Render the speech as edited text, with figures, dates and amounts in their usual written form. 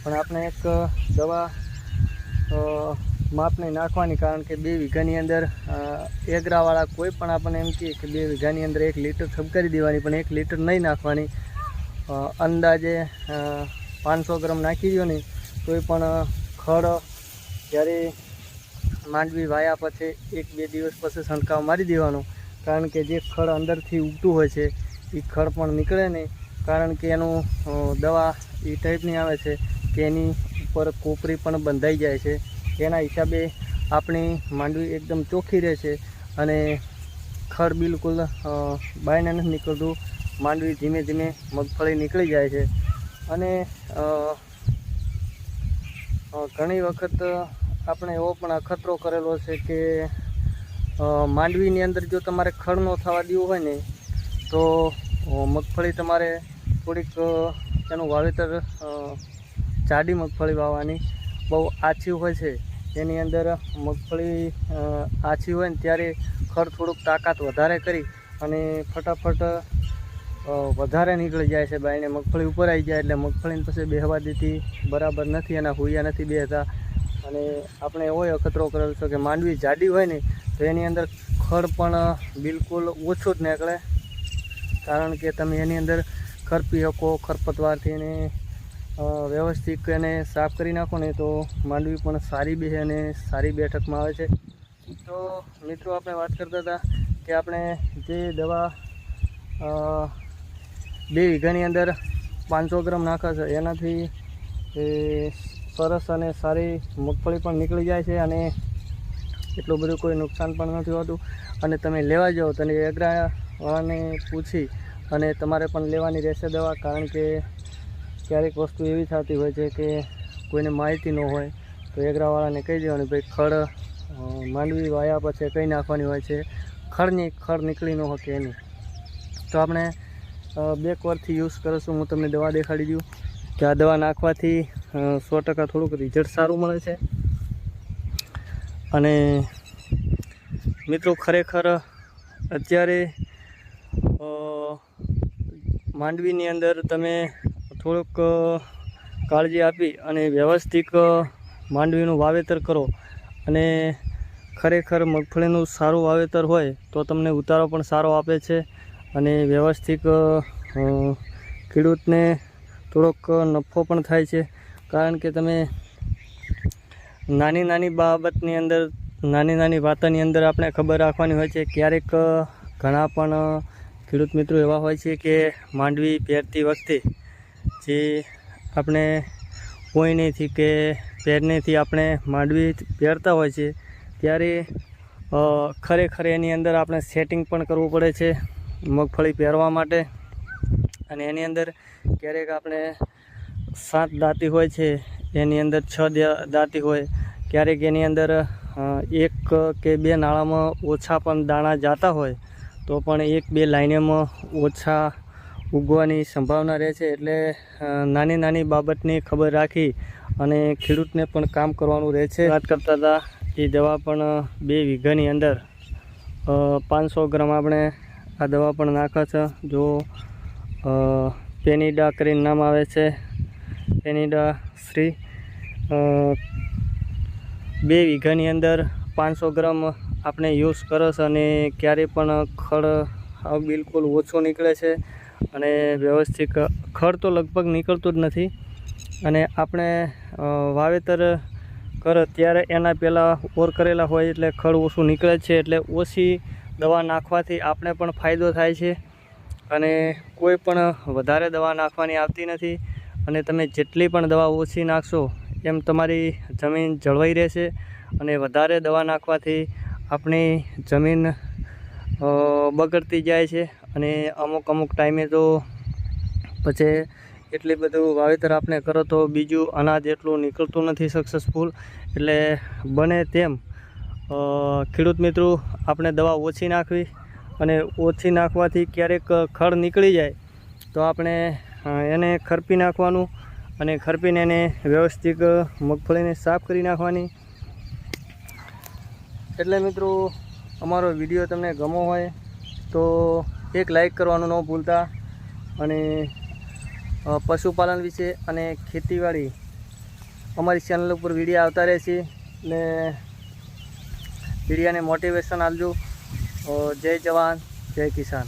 પણ આપણે એક દવા માપને નાખવાની, કારણ કે 2 વીઘાની અંદર એગરાવાળા કોઈ પણ આપણને એમ કહે કે 2 વીઘાની અંદર 1 લીટર છબકારી દેવાની, પણ 1 લીટર નહીં નાખવાની. અંદાજે 500 ગ્રામ નાખી દો ને તોય પણ ખડ જ્યારે માંડવી વાયા પછી 1-2 દિવસ પછી છંટકાવ મારી દેવાનો, કારણ કે જે ખડ અંદરથી ઉગતું હોય છે એ ખડ પણ નીકળે નહીં. કારણ કે એનું દવા એ ટાઈપની આવે છે કે એની ઉપર કોપરી પણ બંધાઈ જાય છે. એના હિસાબે આપણી માંડવી એકદમ ચોખ્ખી રહે છે અને ખડ બિલકુલ બાયને નથી નીકળતું. માંડવી ધીમે ધીમે મગફળી નીકળી જાય છે. અને ઘણી વખત આપણે એવો પણ અખતરો કરેલો છે કે માંડવીની અંદર જો તમારે ખડ ન થવા દેવું હોય ને તો મગફળી તમારે થોડીક એનું વાવેતર જાડી મગફળી વાવવાની. બહુ આછી હોય છે એની અંદર મગફળી આછી હોય ને ત્યારે ખડ થોડુંક તાકાત વધારે કરી અને ફટાફટ વધારે નીકળી જાય છે બાયને મગફળી ઉપર આવી જાય, એટલે મગફળીને પછી બેહવા દેતી બરાબર નથી, એના હુયા નથી બેહતા. અને આપણે એવો અખતરો કરેલો છે કે માંડવી જાડી હોય ને તો એની અંદર ખડ પણ બિલકુલ ઓછું જ નીકળે, કારણ કે તમે એની અંદર ખરપી શકો ખરપતવારથી એને વ્યવસ્થિત એને સાફ કરી નાખો ને તો માંડવી પણ સારી બેસે અને સારી બેઠકમાં આવે છે. તો મિત્રો આપણે વાત કરતા હતા કે આપણે જે દવા 2 વીઘાની અંદર 500 ગ્રામ નાખે છે એનાથી સરસ અને સારી મગફળી પણ નીકળી જાય છે અને એટલું બધું કોઈ નુકસાન પણ નથી હોતું. અને તમે લેવા જાઓ તો એગ્રાવાળાને પૂછી અને તમારે પણ લેવાની રહેશે દવા, કારણ કે ક્યારેક વસ્તુ એવી થતી હોય છે કે કોઈને માહિતી ન હોય તો એગ્રાવાળાને કહી દેવાનું ભાઈ ખડ માંડવી વાયા પછી કઈ નાખવાની હોય છે, ખડ નીકળી ન શકે એની. તો આપણે 2 વરથી યુઝ કરીશું. હું તમને દવા દેખાડી દઉં કે આ દવા નાખવાથી 100% થોડુંક રિઝલ્ટ સારું મળે છે. અને મિત્રો ખરેખર અત્યારે માંડવીની અંદર તમે થોડુંક કાળજી આપી અને વ્યવસ્થિત માંડવીનું વાવેતર કરો અને ખરેખર મગફળીનું સારું વાવેતર હોય તો તમને ઉતારો પણ સારો આપે છે અને વ્યવસ્થિત ખેડૂતને થોડોક નફો પણ થાય છે. કારણ કે તમે નાની બાબતની અંદર નાની વાતોની અંદર આપણે ખબર રાખવાની હોય છે. ક્યારેક ઘણા પણ ખેડૂત મિત્રો એવા હોય છે કે માંડવી પહેરતી વખતે જે આપણે કોઈનેથી કે પહેરનેથી આપણે માંડવી પહેરતા હોય છે ત્યારે ખરેખર એની અંદર આપણે સેટિંગ પણ કરવું પડે છે મગફળી પહેરવા માટે. અને એની અંદર ક્યારેક આપણે 7 દાંતી હોય છે એની અંદર 6 દાંતી હોય, ક્યારેક એની અંદર 1 કે 2 નાળામાં ઓછા પણ દાણા જાતા હોય તો પણ 1-2 લાઈનેમાં ઓછા ઉગવાની સંભાવના રહે છે. એટલે નાની બાબતની ખબર રાખી અને ખેડૂતને પણ કામ કરવાનું રહે છે. વાત કરતા હતા એ દવા પણ 2 વીઘાની અંદર 500 ગ્રામ આપણે આ દવા પણ નાખે છે. જો પેનિડા કરીને નામ આવે છે, પેનિડા શ્રી 2 વીઘાની અંદર 500 ગ્રામ આપણે યુઝ કરે છે અને ક્યારેય પણ ખડ બિલકુલ ઓછો નીકળે છે અને વ્યવસ્થિત ખડ તો લગભગ નીકળતું જ નથી. અને આપણે વાવેતર કરે ત્યારે એના પહેલાં ઓર કરેલા હોય એટલે ખડ ઓછું નીકળે છે, એટલે ઓછી દવા નાખવાથી આપણે પણ ફાયદો થાય છે અને કોઈ પણ વધારે દવા નાખવાની આવતી નથી. અને તમે જેટલી પણ દવા ઓછી નાખશો એમ તમારી જમીન જળવાઈ રહેશે. અને વધારે દવા નાખવાથી આપણી જમીન બગડતી જાય છે અને અમુક ટાઈમે તો પછી એટલી બધું વાવેતર આપણે કરો તો બીજું અનાજ એટલું નીકળતું નથી સક્સેસફુલ. એટલે બને તેમ ખેડૂત મિત્રો આપણે દવા ઓછી નાખવી, અને ઓછી નાખવાથી ક્યારેક ખડ નીકળી જાય તો આપણે એને ખરપી નાખવાનું અને ખરપીને એને વ્યવસ્થિત મગફળીને સાફ કરી નાખવાની. એટલે મિત્રો અમારો વિડીયો તમને ગમો હોય તો એક લાઈક કરવાનું ન ભૂલતા. અને પશુપાલન વિશે અને ખેતીવાડી અમારી ચેનલ ઉપર વિડીયો આવતા રહેશે ને વિડીયાને મોટિવેશન આપજો. જય જવાન જય કિસાન.